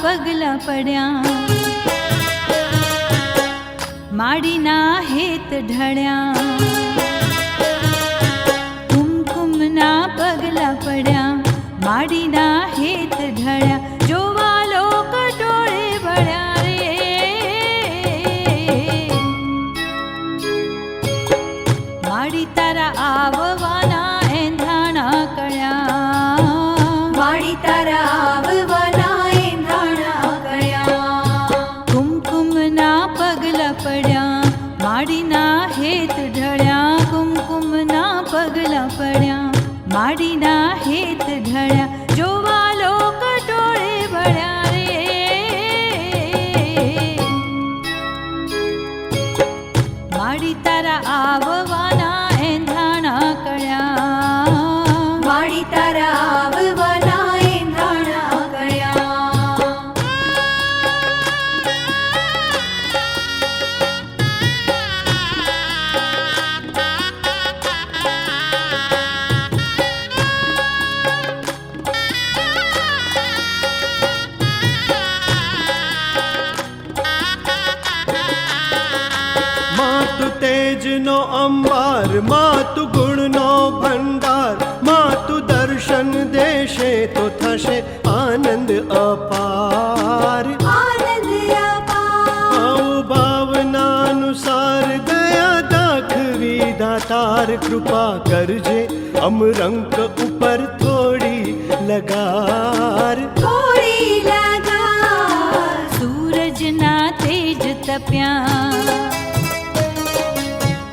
પગલા પડ્યા, માડીના હેત ઢળ્યા. કુમકુમના પગલા પડ્યા, માડીના હેત ઢળ્યા. જોવા લોક ટોળે વળ્યા રે, માડી તારા આવવાના એંધાણા કળ્યા, માડી તારા આવવાના એંધાણા કળ્યા. કુમકુમના પગલા પડ્યા, માડીના હેત ઢળ્યા. કુમકુમના પગલા પડ્યા, માડીના હેત ઢળ્યા. જોવા લોક ટોળે વળ્યા રે, માડી તારા આવવાના એંધાણા કળ્યા, માડી તારા આવવાના એંધાણા કળ્યા. માતુ તેજનો અંબાર, માતુ ગુણનો ભંડાર. માતુ દર્શન દેશે તો થશે આનંદ અપાર. આનંદ અપાર. ભાવનાનુસાર દયા દાખવી દાતાર. કૃપા કરજે અમરંક ઉપર થોડી લગાર. થોડી લગાર. સૂરજના તેજ તપ્યા,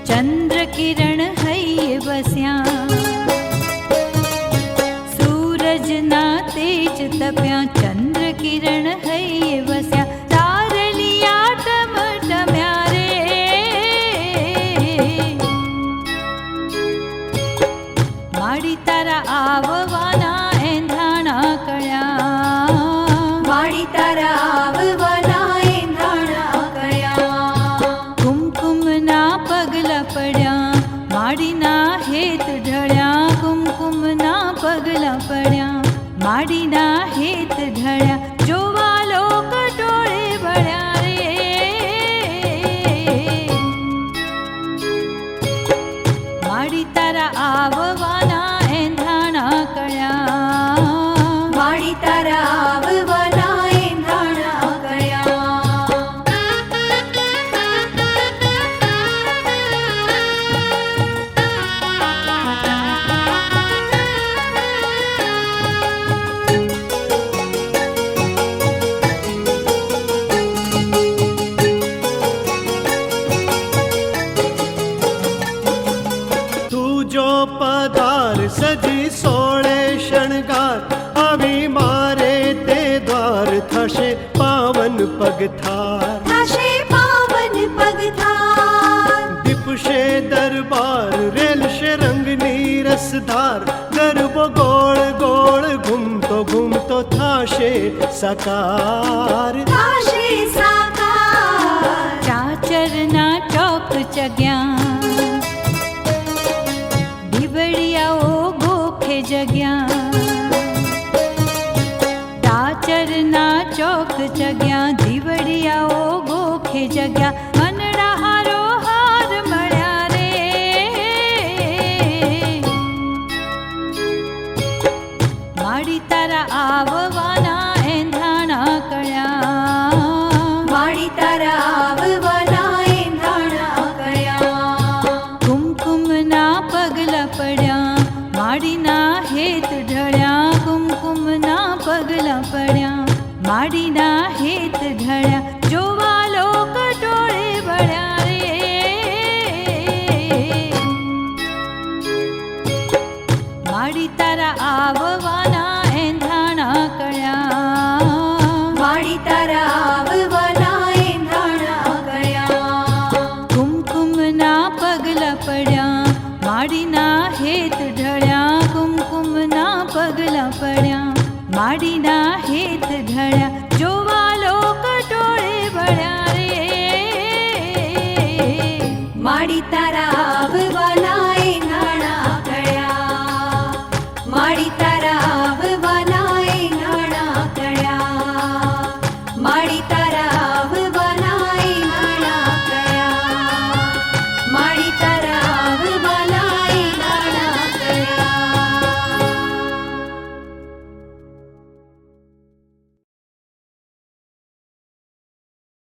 ચંદ્ર કિરણ હૈયે બસ્યા. સૂરજના તેજ તપ્યા, ચંદ્ર કિરણ હૈયે બસ્યા. તારલિયા ટમટમ્યા રે, માડી તારા આવવાના એંધાણા કળ્યા, માડી તારા આવવાના એંધાણા કળ્યા. કુમકુમના પગલા પડ્યા, માડીના હેત ઢળ્યા. કુમકુમના પગલા પડ્યા, માડીના હેત ઢળ્યા. જોવા લોક ટોળે વળ્યા રે, માડી તારા આવવાના એંધાણા કળ્યા, માડી તારા આવવાના એંધાણા કળ્યા. તું જો પધાર સજી સોળે શણગાર. આવી મારે તે દ્વાર થશે પાવન પગથાર. થશે પાવન પગથાર. દીપશે દરબાર રેલશે રંગની રસધાર. ગરબો ગોળ ગોળ ઘૂમતો ઘૂમતો થાશે સાકાર. થશે સાકાર. ચાચરના ચોક ચગ્યા, દીવડિયાઓ ગોખે જગ્યા. ચાચરના ચોક ચગ્યા, દીવડિયાઓ ગોખે જગ્યા. મનડા હારો હાર મળ્યા રે, માડી તારા આવવાના એંધાણા કળ્યા, માડી તારા આવવાના એંધાણા કળ્યા. કુમકુમના પગલા પડ્યા, માડીના હેત ઢળ્યા. કુમકુમના પગલા પડ્યા, માડીના હેત ઢળ્યા. જોવા લોક ટોળે વળ્યા રે, માડી તારા આવવાના એંધાણા કળ્યા, માડી તારા આવવાના એંધાણા કળ્યા. કુમકુમના પગલા પડ્યા, માડીના હેત ઢળ્યા. કુમકુમના પગલા પડ્યા, માડીના હેત ઢળ્યા. જોવા લોક ટોળે વળ્યા રે, માડી તારા